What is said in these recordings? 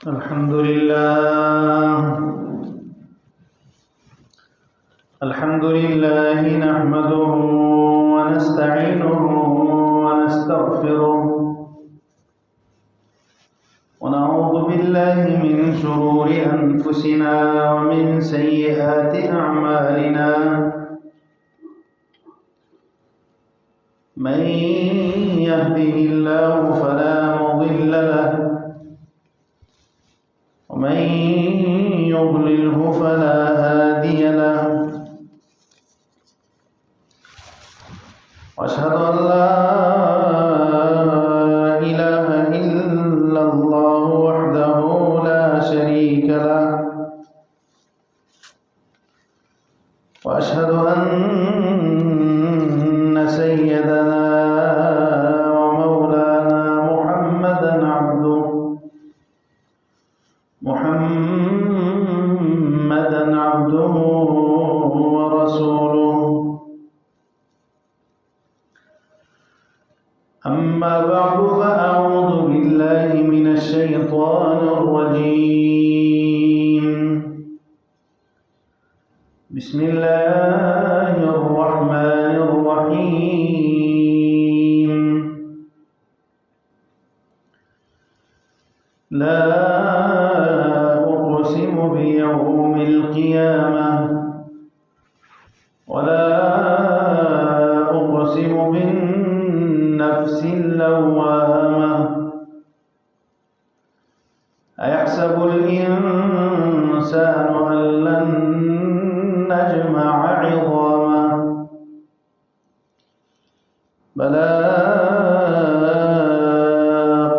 الحمد لله نحمده ونستعينه ونستغفره ونعوذ بالله من شرور أنفسنا ومن سيئات أعمالنا من يهده الله فلا مضل له ومن يضلله فلا هادي له وأشهد أن لا إله إلا الله وحده لا شريك له وأشهد أن سيدنا ومولانا محمدا عبده ورسوله. أما بعد فأعوذ بالله من الشيطان الرجيم. بسم الله الرحمن الرحيم. لا أقسم بيوم القيامة ولا أقسم بالنفس اللوامة أيحسب الإنسان أن لن نجمع عظامه بلى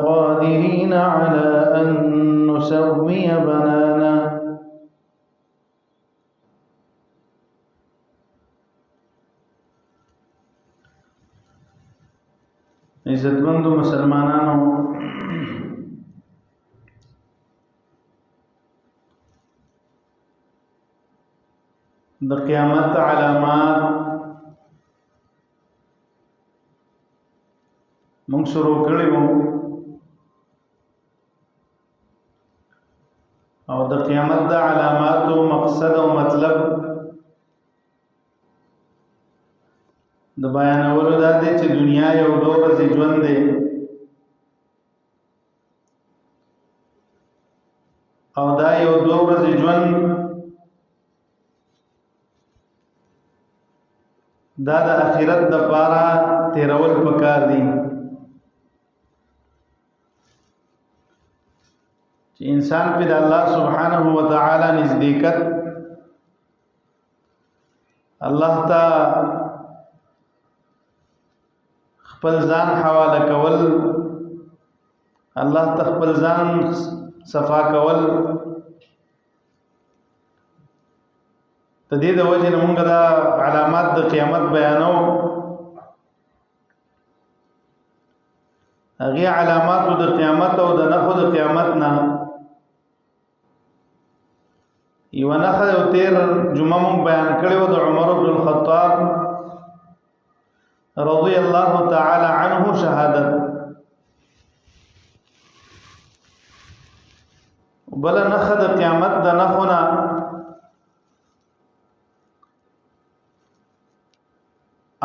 قادرين على أن نسوي بنانه. عزتمندو مسلمانانو، د قیامت علامات مونږ شروع کړي وو او د قیامت د علاماتو مقصد او مطلب د بیانولو دا دی چې دنیا یو دوه ورځې ژوند دی او دا یو دوه ورځې ژوند دا د آخرت د پاره تیرول پکار دي چې انسان په الله سبحانه و تعالی نزدېکت الله ته خپل ځان حواله کول، الله ته خپل ځان صفا کول، د دې د وجې نه مونږ دا علامات د قیامت بیانو. هغه علامات د قیامت او د نښو د قیامت نه یو نښه او تیر جمعه مونږ بیان کړو د عمر بن الخطاب رضی الله تعالی عنه شهادت. بل نښه د قیامت د نښونه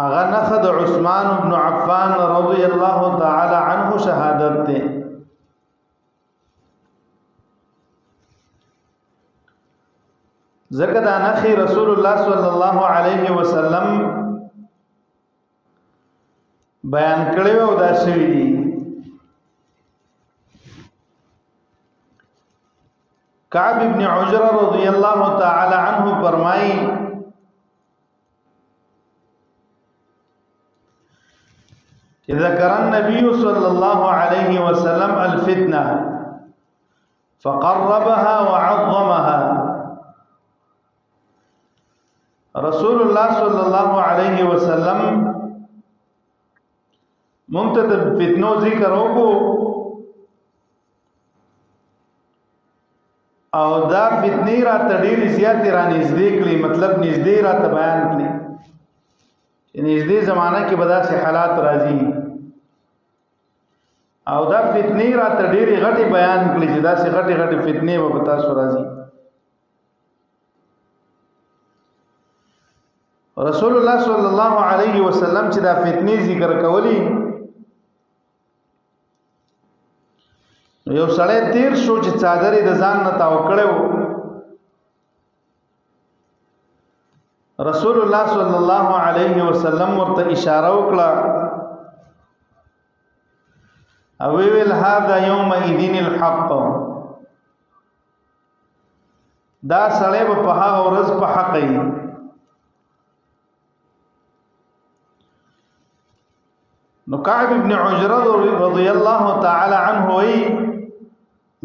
اغه نښه د عثمان بن عفان رضی الله تعالی عنه شهادت ده. زکه دا نښه رسول الله صلی الله علیه وسلم بیان کړی او دا شوی دی. کعب ابن عجرہ رضی الله تعالی عنه فرمایي ذكر النبي صلى الله عليه وسلم الفتنة فقربها وعظمها. رسول الله صلى الله عليه وسلم ممتد فتنو ذکر وکړو او دا فتنی را تډیر زیات را نږدې کړي، مطلب نږدې را ته بیان کړي چې نږدې زمانہ کې به داسې حالات راځي او دا فتنی را ته ډېری غټي بیان کړي چې دا سي غټي غټي فتنی به تاسو راځي. رسول الله صلی الله علیه وسلم چې دا فتنی ذکر کولی یو سړی تیر شو چې څادرې د ځان نه تاو کړو. رسول الله صلی الله علیه وسلم ورته اشاره وکړه او ویل هذا یومئذ الحق، دا سړی په هغه ورځ په حق ای. نو کعب ابن عجرة رضی الله تعالی عنه وی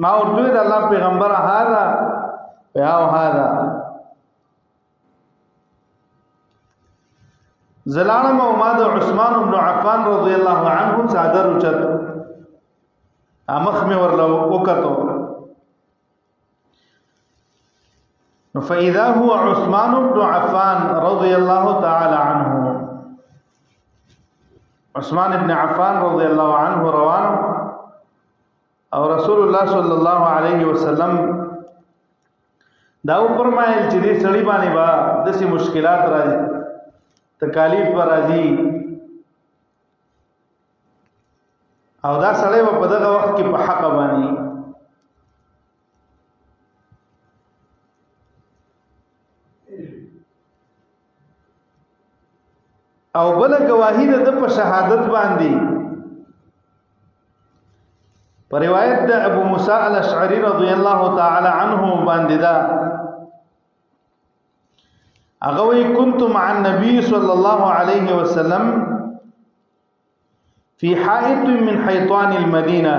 ما ورته د الله پیغمبر هذا یا هذا زلالم او ما د عثمان بن عفان رضی الله عنه صادر وچت امخ می ورلو وکتو. فاذا هو عثمان بن عفان رضی الله تعالی عنه، عثمان ابن عفان رضی الله عنه روان او رسول الله صلی الله علیه وسلم دا فرمایل چې دې سړي باندې با دسي مشکلات راځي، تکالیف به راځي او دا سړی په دغه وخت کې په حق باندې. او بل گواهی د په شهادت باندې پر روایت د ابو موسی الاشعری رضی الله تعالی عنه باندې دا هغه وی كنت مع النبي صلى الله عليه وسلم في حائط من حيطان المدينه،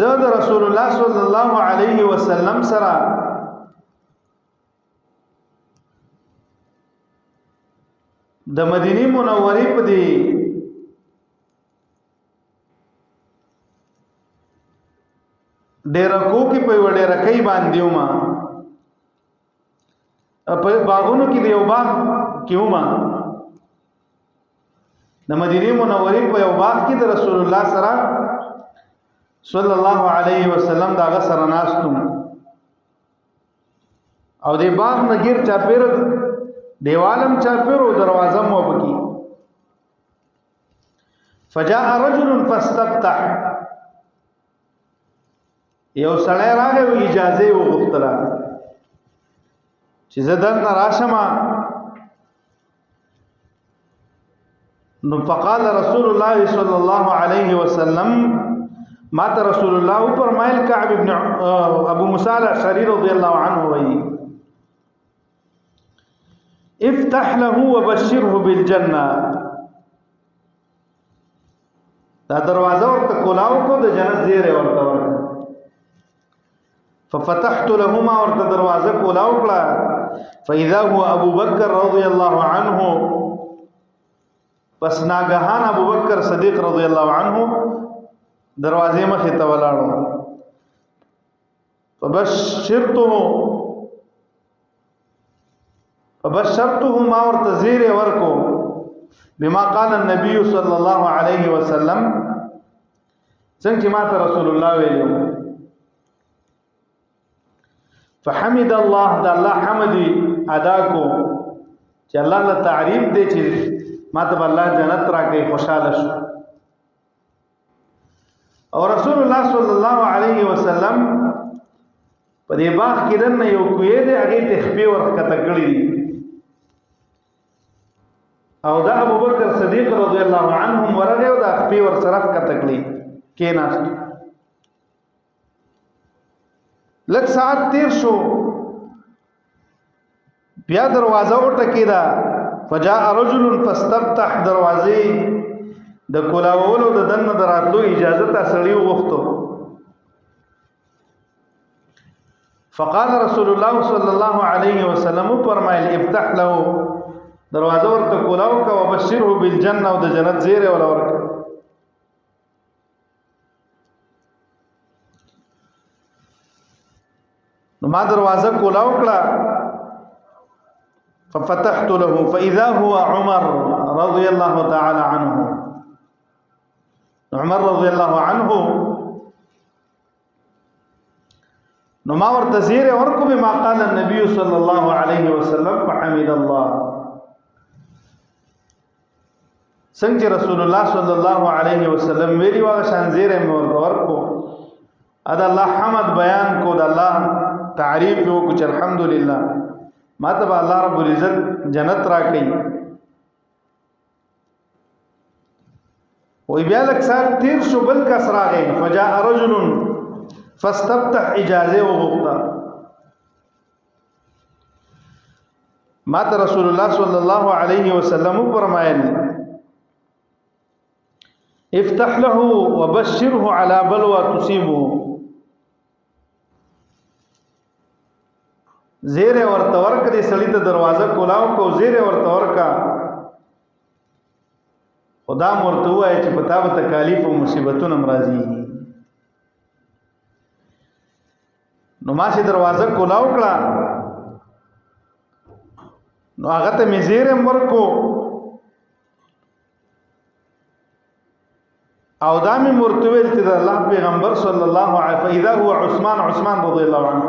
زاد رسول الله صلى الله عليه وسلم سره د مدینه منورې په دی ډیر کو کې په وړه رکې باندې وما په باغونو کې دی یو باغ کې وما د مدینه منورې په یو باغ کې د رسول الله سره صلی الله علیه وسلم دا غسر ناستم او دی باغ نګیر چا پیر دیوالم چاپیرو دروازم وبکی. فجاء رجل فاستفتح، یو سړی راغی او اجازه وغوښتله چې زه دلته راشم. نو فقال رسول الله صلی الله علیه وسلم، ما ته رسول الله فرمایل کعب ابن ابو موسی الاشعری رضی الله عنه وی افتح له وبشره بالجنه، دا دروازه ورته کولاو کو د جنت زیره ورته ورته. ففتحت لهما ورته دروازه کولاو کړه فاذا هو ابو بکر رضی الله عنه، پس ناګهان ابو بکر صدیق رضی الله عنه دروازه مخې ته ولاړو. فبشرته ما ورته زیره ورکو بما قال النبي صلى الله عليه وسلم، څنګه ما ته رسول الله ویلو. فحمد الله، دا الله حمدي ادا کو چې الله له تعریف دی چې ما ته الله جنت راکې خوشاله شو. او رسول الله صلی الله علیه وسلم په دې باغ کې دنه یو کوی دی هغه ته خپې ورکته کړی دی او دا ابو بکر صدیق رضی الله عنهم ورغه او دا خپې ور سره کتکلی کې ناست. لږ ساعت تیر شو بیا دروازه وټکی دا فجاء رجل فاستفتح، دروازه د کولاولو د دنه دراتلو اجازه ته سړی وغوښتو. فقال رسول الله صلی الله علیه وسلم فرمایل افتح له، دروازه ورته کولاو کا وبشره بالجنه، او د جنت زیره ولا ورکه. نو ما دروازه کولاو کړه ففتحت له فإذا هو عمر رضي الله تعالى عنه. عمر رضي الله عنه نو ما ورته زیره ورکو بما قال النبي صلى الله عليه وسلم فحمد الله. څنګه رسول الله صلى الله عليه وسلم ویلی واغ شان زیره ورته ورکو ادا الله حمد بیان کو د الله تعریف کو چې الحمدلله ما ته الله رب العزت جنت را کوي. وی بیا لک سال تیر شو بل کس راغی فجاء رجل فاستفتح اجازه وغوښته. ما ته رسول الله صلی الله علیه وسلم فرمایل افتح له وبشره على بلوى تصيبه. زیره ورته ورکه دې سړی ته دروازه کولاو کو زیره ورته ورکا خدا مرته وای چې پتا به تکالیف او مصیبتونه مرضی. نو ما چې دروازه کولاو کړه نو هغه ته مې زیره ورکو او دا مې مرته ویل چې د الله پیغمبر صلی الله علیه فاذا هو عثمان رضی الله عنه.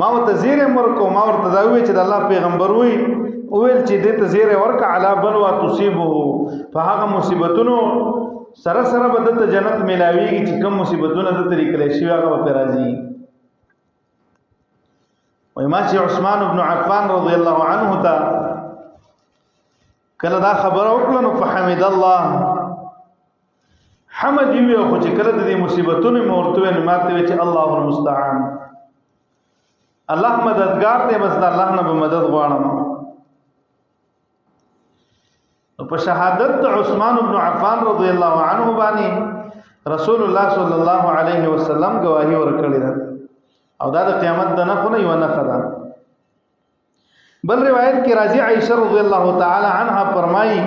ما ورته زیره ورکو ما ورته دا وی چې د الله پیغمبر وی ویل چې دې ته زیره ورکا علا بلوا تصيبه فهغه مصیبتونو سره سره به د جنت ملاویږي چې کوم مصیبتونه د طریقې شي هغه به راځي. وای ما چې عثمان ابن عفان رضی الله عنه ته کله دا خبره وکړه نو فحمد الله حمد یو خو چې کله د مصیبتونو مورته نه ماته چې الله المستعان الله مددگار دی بس د الله نه به مدد غواړم. په شهادت عثمان بن عفان رضی الله عنه باندې رسول الله صلی الله علیه وسلم گواہی ورکړی ده او دا د قیامت د نه خو نه یو نه خدا. بل روایت کې راځي عائشہ رضی الله تعالی عنها فرمایي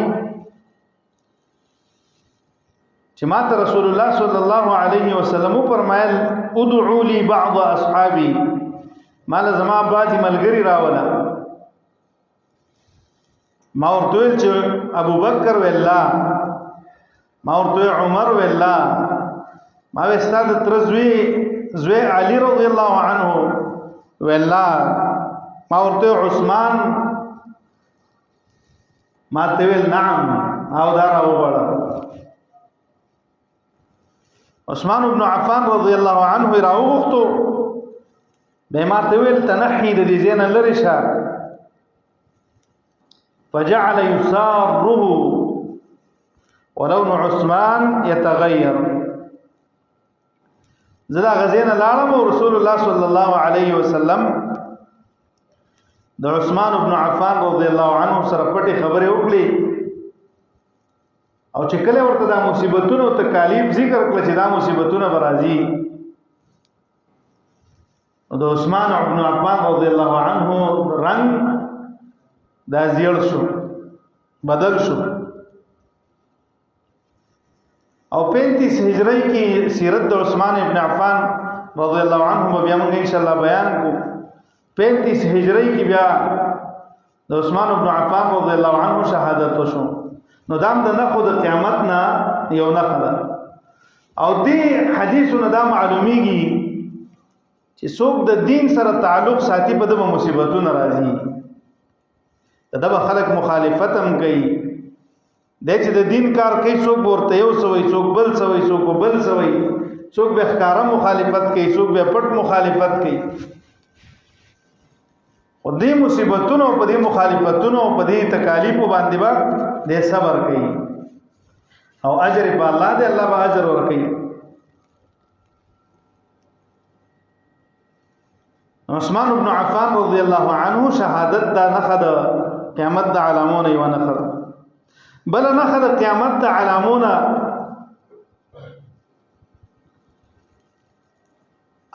چې ماته رسول الله صلی الله علیه وسلم فرمایل ادعوا لي بعض اصحابي مال زما باجی ملګری راولا. ما ورته چې ابو بکر ویلا ما ورته عمر ویلا ما استاد ترزوی علی رضی الله عنه ویلا ما ورته عثمان ما ته ویل نعم او دا راوړل. عثمان بن عفان رضی الله عنه راوغختو به ما ته ویل تنحي د دې زین لری شه فجعل يساره ولون عثمان يتغير. زدا غزين العالم ورسول الله صلى الله عليه وسلم د عثمان بن عفان رضی الله عنه سره پټي خبره وکړي او چې کله ورته د مصیبتونو او تکالیف ذکر کړل چې دا مصیبتونه برازي د عثمان بن عفان رضی الله عنه رنگ دا زیړ شو بدل شو. او 35 هجری کې سیرت د عثمان ابن عفان رضی الله عنه بیا موږ ان شاء الله بیان کو. 35 هجری کې بیا د عثمان ابن عفان رضی الله عنه شهادت وشو. نو دام د نه خود قیامت نه یو نه خدا او دې حدیثونه دا معلومیږي چې څوک د دین سره تعلق ساتي په دغه مصیبتونو راځي دغه خلق مخالفت هم کوي د چې د دین کار کوي څوک ورته یو سوي څوک بل سوي څوک بل سوي څوک به ښکارا مخالفت کوي څوک به پټ مخالفت کوي. او دې مصیبتونو په دې مخالفتونو په دې تکالیف باندې با دې صبر کوي او اجر په الله دې الله به اجر ورکړي. عثمان بن عفان رضی الله عنه شهادت دا نخد قیامت دا علامونه یو نخد بل نخد قیامت دا علامونه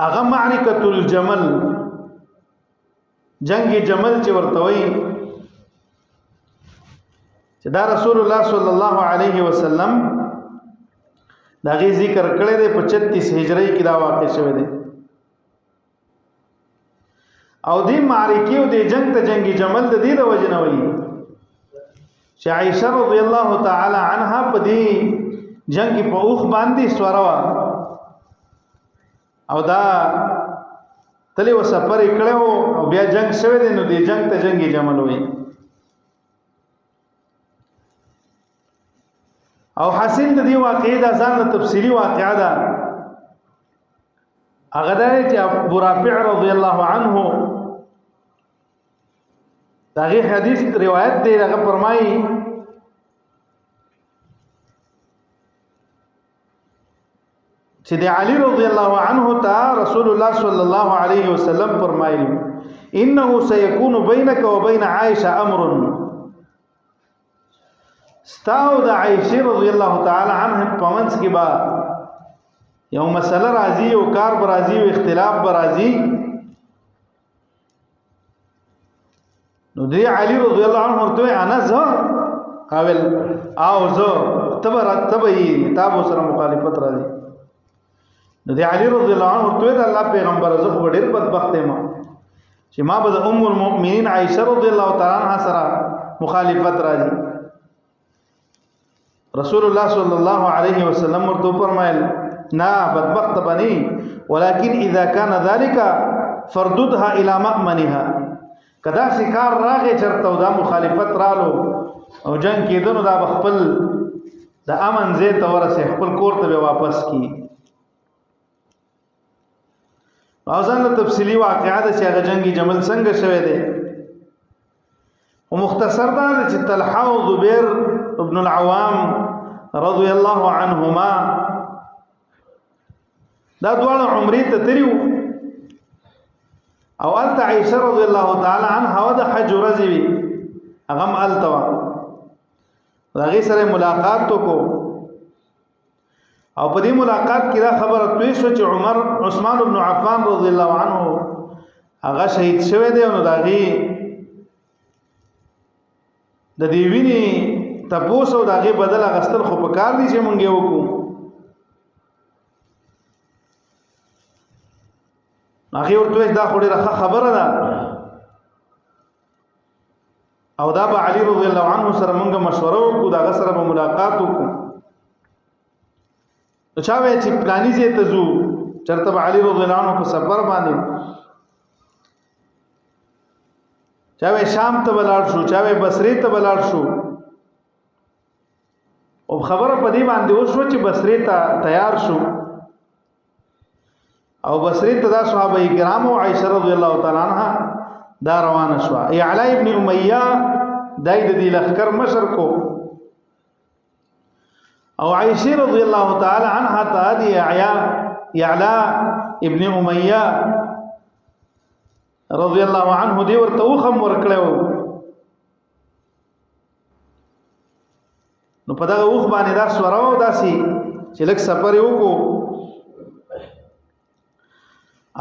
اغه معرکۃ الجمل جنگ جمل چې ورتوي چې دا رسول الله صلی الله علیه وسلم دا غي ذکر کړی دی په 36 هجری کې دا واقع شوی دی. او دې معرکې او دې جنگ ته جنگ جمل د دې د وجنه وایي چې عائشہ رضی الله تعالی عنها په دې جنگ په اوخ باندې سوروا او دا تلی و سفر کړو او بیا جنگ شوه دي نو دې جنگ ته جنگ جمل وایي او حاصل د دې واقعې د ځان تفصیلی واقعا ده هغه ده چې ابو رافع رضی الله عنه داغه حدیث روایت دی هغه فرمایي چې د علی رضی الله عنه ته رسول الله صلی الله علیه وسلم فرمایي انه سيكون بينك وبين عائشه امر ستاو د عائشه رضی الله تعالی عنها پمنس کې با یو مسله راځي او کار برازي او اختلاف برازي نو دی علی رضی الله عنه ورته انا زه قابل او زه تبي تاسو سره مخالفت راځي نو دی علی رضی الله عنه ورته د الله پیغمبر زه په ډېر بدبخت یم چې ما به ام المؤمنین عائشه رضی الله تعالی عنها سره مخالفت راځي رسول الله صلی الله علیه وسلم ورته فرمایل نا بدبخت بني ولكن اذا كان ذلك فرددها الى مأمنها کدا شکار راغې چرته دا مخالفت رالو او جنگ کېدنو دا خپل د امن زه ته ورسه خپل کور ته واپس کی او ځان تفصیلی واقعات چې هغه جنگي جمل څنګه شوه دي او مختصر دا چې طلحه او زبیر ابن العوام رضی الله عنهما دا دواړه عمرې ته تریو او الته عائشه رضی الله تعالی عنها د حج ورځې وی هغه التوا هغه سره ملاقات کو او په دې ملاقات کې دا خبره توی شو چې عثمان بن عفان رضی الله عنه هغه شهید شوی دی نو داغي د دې ویني تاسو داغي بدل غستل خو په کار دي چې مونږ یو کو هغه ورته دا خوري راخه خبره ده او دا به علي رضی الله عنه سره مونږه مشوره وکړو دا سره به ملاقات وکړو نو چا وی چې پلاني زه ته زو چرته به علي رضی الله عنه په سفر باندې چا وی شام ته بلار شو چا وی بصری ته بلار شو او خبره په دې باندې وشو چې بصری ته تیار شو او بصری ته دا صحابه کرام او عائشه رضی الله تعالی عنها دا روانه شو اعلی ابن امیہ دای د دې لخر مشر کو او عائشه رضی الله تعالی عنها ته دی اعلی ابن امیہ رضی الله عنه دی ورته وخم ورکړو نو په دا وخ باندې دا سوراو داسي چې لک سفر یو کو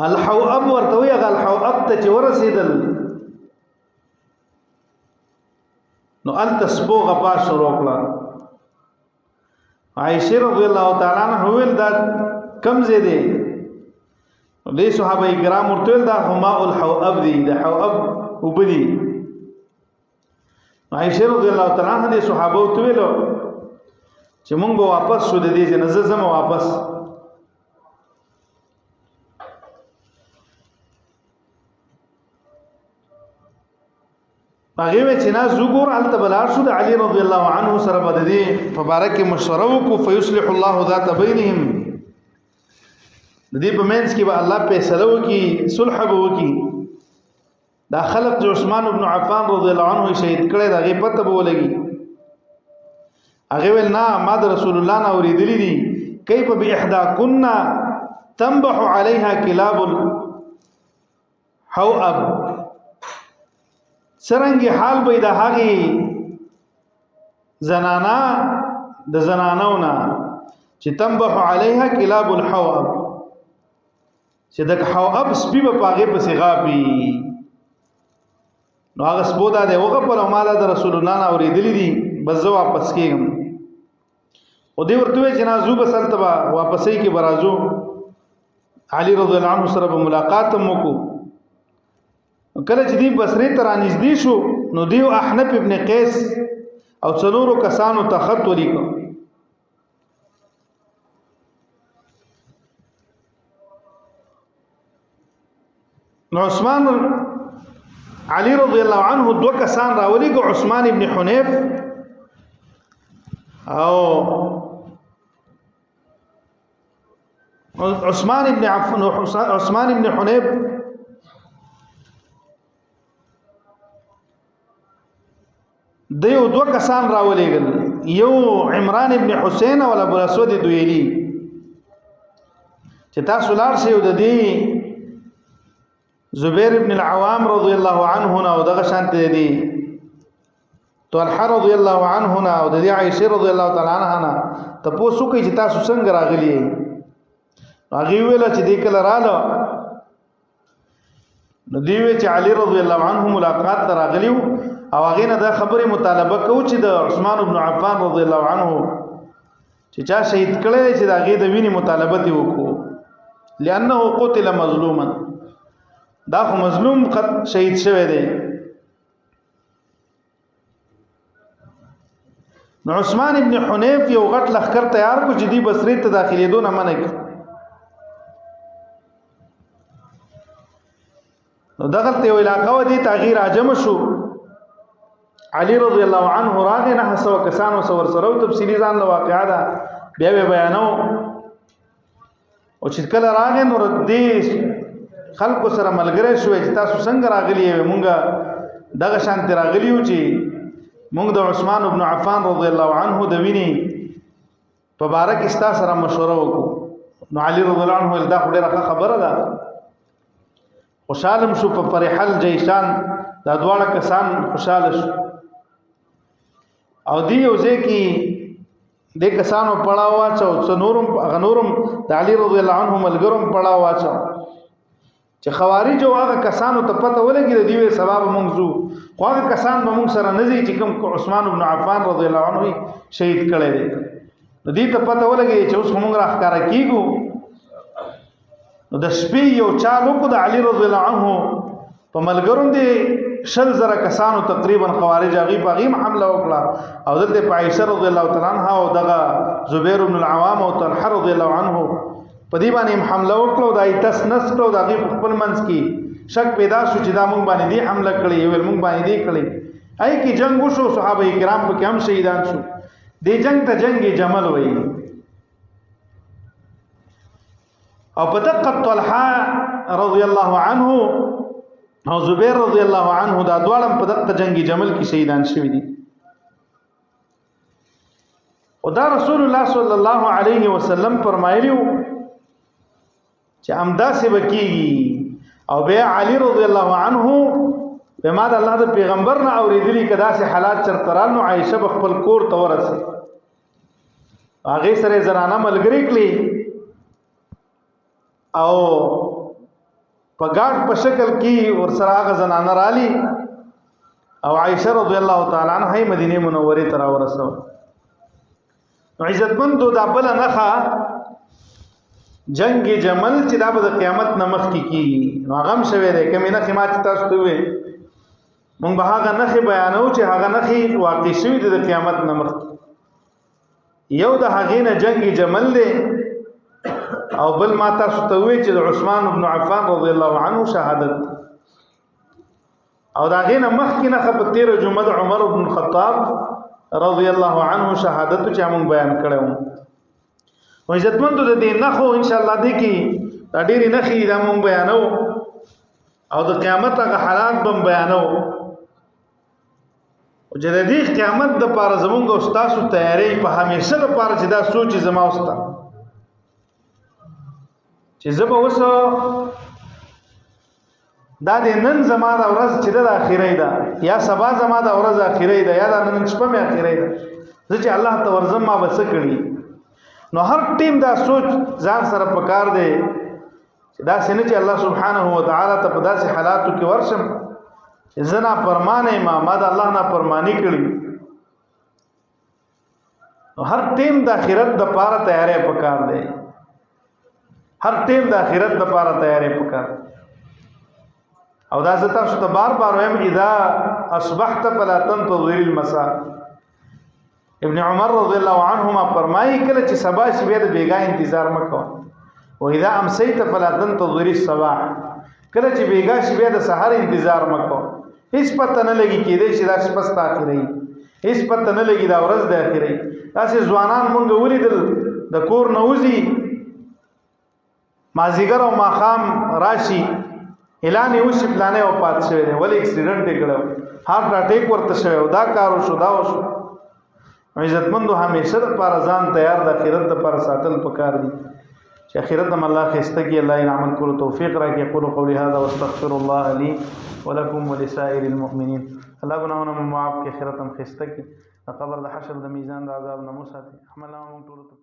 الحواب ورته وی غل الحواب ته چې ورسېدل نو ال تسبو غپا شروع کړه عائشه رضی الله تعالی عنها ویل دا کم زیاده دې صحابه کرام ورته دا هما الحواب دي د حواب وبدي عائشه رضی الله تعالی عنها دې صحابه ته ویلو چې مونږ به واپس شو د دې جنازه زمو واپس هغه وی چې نا زګور الته بلار شو د علي رضی الله عنه سره بد دي مبارک مشوره وکړو فیصلح الله ذات بینهم د دې په منځ کې به الله فیصله وکړي صلح وکړي دا خلق جو عثمان بن عفان رضی الله عنه شهید کړي دا غي پته به ولګي هغه ول نه ما د رسول الله نه اوریدلی دي کیف باحدا كنا تنبح عليها كلاب الحواب سرنګي حال به د هغه زنانا د زنانونا چې تنبح عليها كلاب الحواب چې د حواب سپي په پاغه په سیغابي نو هغه سپودا دی وګه په مالا د رسول الله نه اوریدلی دي بس زه واپس کېږم او دی ورته چې نازو بسلتبا واپسې کې برازو علي رضی الله عنه سره ملاقات مو کو کله چې دی بصری ته رانږدې شو نو دیو احنف ابن قیس او څلورو کسانو ته خط ولیکو. نو عثمان علی رضی الله عنه دو کسان راولېږه، عثمان ابن حنیف او عثمان ابن عفان. عثمان ابن حنیف دیو دو کسان راولېږل، یو عمران ابن حسین او ابو الاسود دویلی چې تاسو لاړ شئ د دې زبیر ابن العوام رضی الله عنه او دغه شانته دي طلحه رضی الله عنه او د دې عائشه رضی الله تعالی عنها ته پوسو کوي چې تاسو څنګه راغلي. هغه ویل چې دې کله رااله نو دی وی چې علی رضی الله عنه ملاقات ته راغلیو او هغه نه دا خبره مطالبه کو چې د عثمان ابن عفان رضی الله عنه چې چا شهید کړي چې دا غي د ویني مطالبه دی وکړو، لانه قتل مظلوما، دا خو مظلوم شهید شوی دی. نو عثمان ابن حنیف یو غټ لخر تیار کو چې دی بصری ته داخلي دونه منع کړ. نو دغه ته علاقه و دي تغییر عجم شو. علی رضی الله عنه راغی نه سو کسانو سور سره تفصیلی ځان له واقعا دا بیا بیانو او چې کله راغی نو دې خلکو سره ملګری شو چې تاسو څنګه راغلی مونږه دغه شان راغلیو چې مونږ د عثمان ابن عفان رضی الله عنه د ویني په باره کې ستا سره مشوره وکړو. نو علی رضی الله عنه دا ډیره خبره ده، خوشاله شو په فرحل جیشان دا دواړه کسان خوشاله شو او دی یو ځکه د کسانو پړاو واچو څنورم غنورم د علی رضی الله عنه ملګرم پړاو واچو چې خوارج او هغه کسانو ته پته ولګي د دیوې سبب مونږ زو خو هغه کسان به مونږ سره نزي چې کوم عثمان ابن عفان رضی الله عنه شهید کړي دي. نو دې ته پته ولګي چې اوس موږ راخکاره کیږو. نو د شپې یو چالو کو د علی رضی الله عنه په ملګرون دي شل زره کسانو تقریبا خوارج هغه په غیم حمله وکړه او دلته عائشه رضی الله تعالی عنها او دغه زبیر بن العوام او طلحه رضی الله عنه په دې باندې حمله وکړه. دای تاس نس کړه د هغه خپل منځ کې شک پیدا شو چې دا مونږ باندې دي حمله کړي ویل مونږ باندې دي کړي. آی کی جنگ وشو، صحابه کرام په هم شهیدان شو. دې جنگ ته جنگ جمل وایي. او په دقت طلحه رضی الله عنه او زبیر رضی الله عنه دا دواړه په دغه جنگي جمل کې شهیدان شوي دي. او دا رسول الله صلی الله علیه وسلم فرمایلیو چې امداسه وکیږي او بیا علی رضی الله عنه به ما د الله د پیغمبر نه اوریدلی کدا سه حالات چرترال نو عائشه خپل کور ته ورسه هغه سره زنانه ملګری کړي او په ګاډ په شکل کې ور سره هغه زنانه رالي او عائشه رضی الله تعالی عنها مدینه منوره ته راورسو. نو عزتمند د بل نخا جنگ جمل چې دا به د قیامت نمخ کې کیږي. نو هغه شوی دی کمه نه خمات تاسو ته وي مونږ به هغه نه بیانو چې هغه نه واقع شوی د قیامت نمخ. یو د هغه نه جنگ جمل دی او بل ما تاسو ته وی چې عثمان ابن عفان رضی الله عنه شهادت او دا غینه مخکې نه خپ 13 جمعه عمر ابن الخطاب رضی الله عنه شهادت چې موږ بیان کړو. او عزتمند د دې نه خو ان شاء الله دې کې دا ډېری نه خې دا موږ بیانو او د قیامت هغه حالات بم بیانو او چې د دې قیامت د پاره زمونږ استاد تیاری په همیشه د پاره چې دا سوچ زما استاد چې زبا وسو دا د نن زما د ورځ چې د اخیری ده یا سبا زما د ورځ اخیری ده یا د نن شپه مې اخیری ده چې الله ته ورزم ما بس کړی. نو هر ټیم دا سوچ ځان سره پکار دی دا سینه چې الله سبحانه و تعالی ته په داسې حالاتو کې ورشم زنا پرمانه ما د الله نه پرمانی کړی. نو هر ټیم د آخرت د پاره تیارې پکار دی، هر ټیم د آخرت د پاره تیارې پکار. او دا زتا شو ته بار بار وایم اذا اصبحت فلا تنتظر المساء. ابن عمر رضی الله عنهما فرمایي کله چې سبا شي بیا د بیګا انتظار مکو. و اذا امسيت فلا تنتظر الصباح، کله چې بیګا شي بیا د سحر انتظار مکو. هیڅ پته نه لګي کېدې چې دا شپه ستا اخري، هیڅ پته نه لګي دا ورځ د اخري. تاسې ځوانان مونږ ولیدل د کور نه وځي مازیګر او ماښام راشي اعلان یې وشي پلانې وفات شوی دی، ولې اکسیډنټ یې کړی، هارټ اټیک ورته شوی او دا کار وشو دا وشو. عزتمندو همیشه دپاره ځان تیار د آخرت دپاره ساتل پکار دي چې آخرت هم الله ښایسته کړي. الله یې عمل کولو توفیق راکړي. اقول قولي هذا واستغفر الله لي ولكم ولسائر المؤمنين. الله ګناهونه مو معاف کړي، آخرت هم ښایسته کړي، د قبر د حشر د میزان د عذاب نه مو ساتي. عمل نامه موږ ټولو ته